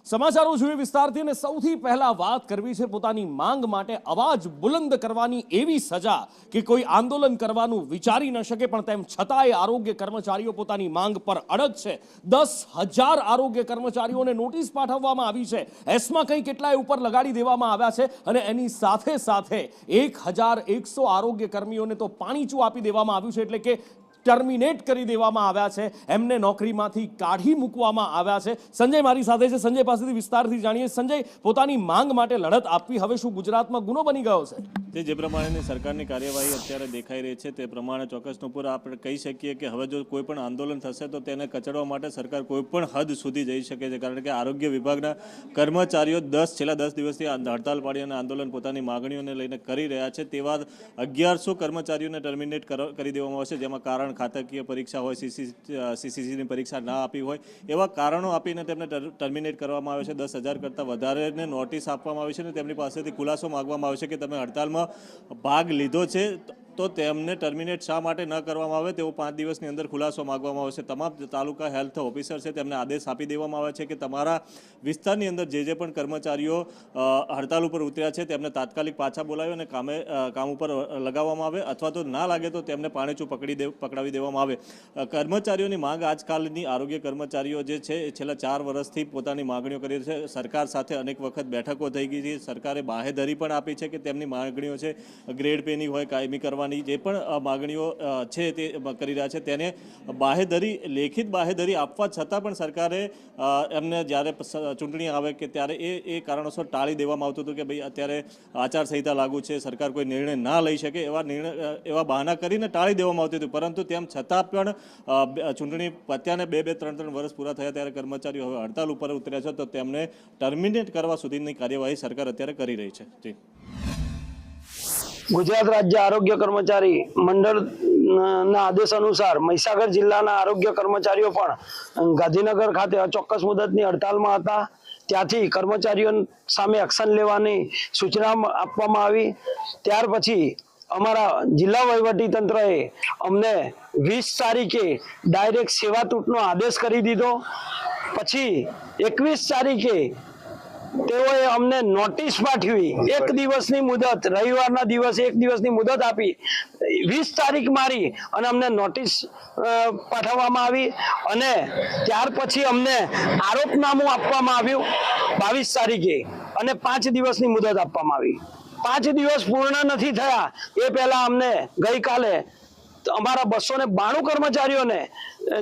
સમાચારો જોઈએ વિસ્તારથી અને સૌથી પહેલા વાત કરવી છે પોતાની માંગ માટે અવાજ બુલંદ કરવાની એવી સજા કે કોઈ આંદોલન કરવાનું વિચારી ન શકે, પણ તેમ છતાંય આરોગ્ય કર્મચારીઓ પોતાની માંગ પર અડગ છે। 10,000 આરોગ્ય કર્મચારીઓને નોટિસ પાઠવવામાં આવી છે। એસમાં કંઈ કેટલાય ઉપર લગાડી દેવામાં આવ્યા છે અને એની સાથે સાથે 1,100 આરોગ્ય કર્મીઓને તો પાણીચું આપી દેવામાં આવ્યું છે, એટલે કે ટર્મિનેટ કરી દેવામાં આવ્યા છે, એમને નોકરીમાંથી કાઢી મૂકવામાં આવ્યા છે। સંજય મારી સાથે છે, સંજય પાસેથી વિસ્તારથી જાણીએ। સંજય, પોતાની માંગ માટે લડત આપવી હવે શું ગુજરાતમાં ગુનો બની ગયો છે? તે જે પ્રમાણેની સરકારની કાર્યવાહી અત્યારે દેખાઈ રહી છે તે પ્રમાણે ચોક્કસપણે આપણે કહી શકીએ કે હવે જો કોઈ પણ આંદોલન થશે તો તેને કચડવા માટે સરકાર કોઈ પણ હદ સુધી જઈ શકે છે, કારણ કે આરોગ્ય વિભાગના કર્મચારીઓ છેલ્લા 10 દિવસથી હડતાલ પાડી અને આંદોલન પોતાની માગણીઓને લઈને કરી રહ્યા છે। તેવા 1,100 કર્મચારીઓને ટર્મિનેટ કરી દેવામાં આવશે, જેમાં કારણ ખાતાકીય પરીક્ષા હોય, સીસીસીની પરીક્ષા ના આપી હોય, એવા કારણો આપીને તેમને ટર્મિનેટ કરવામાં આવે છે। 10,000 કરતાં વધારેને નોટિસ આપવામાં આવી છે અને તેમની પાસેથી ખુલાસો માગવામાં આવે છે કે તમે હડતાલમાં ભાગ લીધો છે તો તેમને ટર્મિનેટ શા માટે ન કરવામાં આવે તેવો 5 દિવસની અંદર ખુલાસો માગવામાં આવશે। તમામ તાલુકા હેલ્થ ઓફિસર છે તેમને આદેશ આપી દેવામાં આવે છે કે તમારા વિસ્તારની અંદર જે પણ કર્મચારીઓ હડતાલ ઉપર ઉતર્યા છે તેમને તાત્કાલિક પાછા બોલાવી અને કામ ઉપર લગાવવામાં આવે, અથવા તો ના લાગે તો તેમને પાણીચું પકડાવી દેવામાં આવે। કર્મચારીઓની માંગ આજકાલની આરોગ્ય કર્મચારીઓ જે છે એ છેલ્લા 4 વર્ષથી પોતાની માગણીઓ કરી છે। સરકાર સાથે અનેક વખત બેઠકો થઈ ગઈ છે, સરકારે બાહેધરી પણ આપી છે કે તેમની માગણીઓ છે ગ્રેડ પેની હોય, કાયમી કરવાની જે પણ માગણીઓ છે તે કરી રહ્યા છે, તેને લેખિત બાહેધરી આપવા છતાં પણ સરકારે એમને જ્યારે ચૂંટણી આવે કે ત્યારે એ કારણોસર ટાળી દેવામાં આવતું હતું કે ભાઈ અત્યારે આચારસંહિતા લાગુ છે, સરકાર કોઈ નિર્ણય ના લઈ શકે, એવા બહાના કરીને ટાળી દેવામાં આવતું હતું। પરંતુ તેમ છતાં પણ ચૂંટણી પત્યાને 2-3 વર્ષ પૂરા થયા ત્યારે કર્મચારીઓ હવે હડતાલ ઉપર ઉતર્યા છે, તો તેમને ટર્મિનેટ કરવા સુધીની કાર્યવાહી સરકાર અત્યારે કરી રહી છે। જી, ગુજરાત રાજ્ય આરોગ્ય કર્મચારી મંડળના આદેશ અનુસાર મહીસાગર જિલ્લાના આરોગ્ય કર્મચારીઓ પણ ગાંધીનગર ખાતે અચોક્કસ મુદતની હડતાલમાં હતા। ત્યાંથી કર્મચારીઓ સામે એક્શન લેવાની સૂચના આપવામાં આવી। ત્યાર પછી અમારા જિલ્લા વહીવટી તંત્રએ અમને 20 તારીખે ડાયરેક્ટ સેવા તૂટનો આદેશ કરી દીધો। પછી 21 તારીખે તેઓએ અમને નોટિસ પાઠવી, એક દિવસની મુદત, રવિવારના દિવસે એક દિવસની મુદત આપી 20 તારીખ મારી અને અમને નોટિસ પાઠવવામાં આવી અને ત્યાર પછી અમને આરોપનામું આપવામાં આવ્યું 22 તારીખે અને 5 દિવસની મુદત આપવામાં આવી। 5 દિવસ પૂર્ણ નથી થયા એ પહેલા અમને ગઈકાલે અમારા 292 કર્મચારીઓને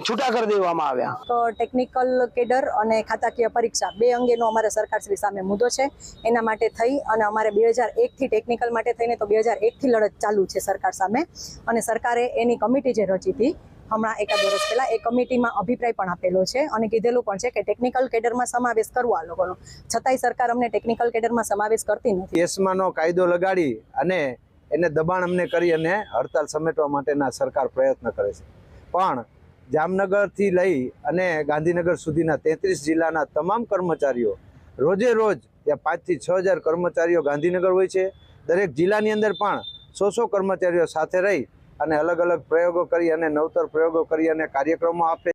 છૂટા કરી દેવામાં આવ્યા। ટેકનિકલ કેડર અને ખાતાકીય પરીક્ષા બે અંગેનો અમારે સરકારશ્રી સામે મુદ્દો છે। એના માટે થઈ અને અમારે 2001થી ટેકનિકલ માટે થઈને તો 2001થી લડત ચાલુ છે સરકાર સામે, અને સરકારે એની કમિટી જે રચી હતી હમણાં 1 વર્ષ પહેલા, એ કમિટીમાં અભિપ્રાય પણ આપેલો છે અને કીધેલું પણ છે કે ટેકનિકલ કેડરમાં સમાવેશ કરવો આ લોકોનો, છતાંય સરકાર અમને ટેકનિકલ કેડરમાં સમાવેશ કરતી નથી। કેસમાંનો કાયદો લગાડી અને એને દબાણ અમને કરી અને હડતાલ સમેટવા માટેના સરકાર પ્રયત્ન કરે છે, પણ જામનગરથી લઈ અને ગાંધીનગર સુધીના 33 જિલ્લાના તમામ કર્મચારીઓ રોજે રોજ ત્યાં 5,000 થી 6,000 કર્મચારીઓ ગાંધીનગર હોય છે। દરેક જિલ્લાની અંદર પણ 100 કર્મચારીઓ સાથે રહી અને અલગ અલગ પ્રયોગો કરી અને નવતર પ્રયોગો કરી અને કાર્યક્રમો આપે